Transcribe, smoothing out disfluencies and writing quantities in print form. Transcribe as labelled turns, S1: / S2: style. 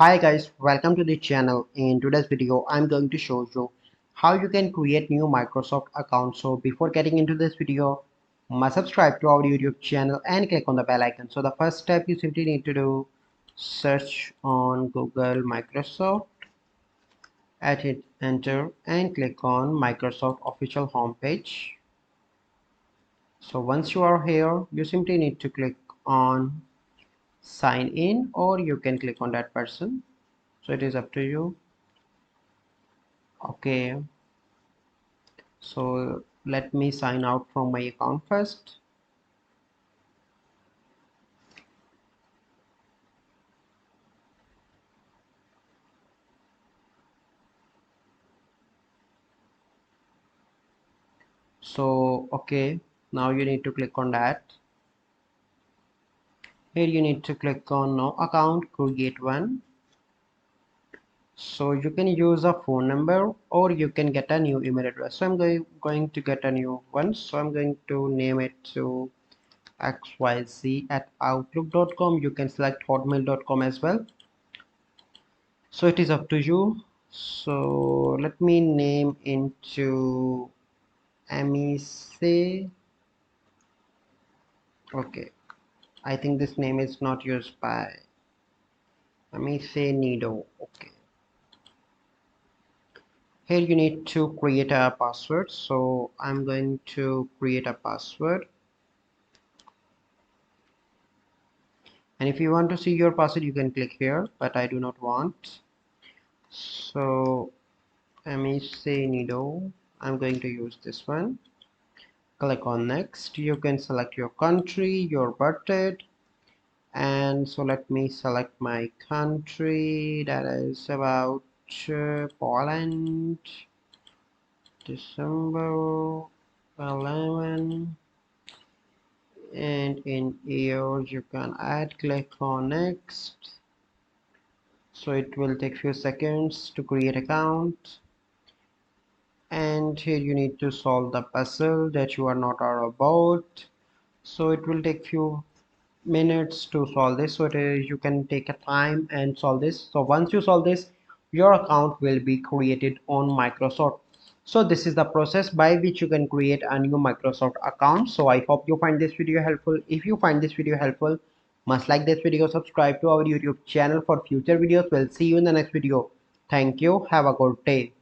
S1: Hi guys, welcome to the channel. In today's video I'm going to show you how you can create new Microsoft account. So before getting into this video, must subscribe to our YouTube channel and click on the bell icon. So the first step you simply need to do, search on Google Microsoft, at it enter and click on Microsoft official homepage. So once you are here, you simply need to click on sign in, or you can click on that person. So it is up to you. Okay, so let me sign out from my account first. So okay, now you need to click on that. Here you need to click on no account, create one. So you can use a phone number or you can get a new email address. So I'm going to get a new one. So I'm going to name it to xyz@outlook.com. You can select hotmail.com as well. So it is up to you. So let me name into MEC. Okay, I think this name is not used by MEC Nido. Okay, here you need to create a password. So I'm going to create a password, and if you want to see your password you can click here, but I do not want. So MEC Nido, I'm going to use this one. Click on next. You can select your country, your birth date, and so let me select my country, that is about Poland. December 11, and in years you can add. Click on next. So it will take few seconds to create account, and here you need to solve the puzzle that you are not aware about. So it will take few minutes to solve this. So you can take a time and solve this. So once you solve this, your account will be created on Microsoft. So this is the process by which you can create a new Microsoft account. So I hope you find this video helpful. If you find this video helpful, must like this video, subscribe to our YouTube channel for future videos. We'll see you in the next video. Thank you, have a good day.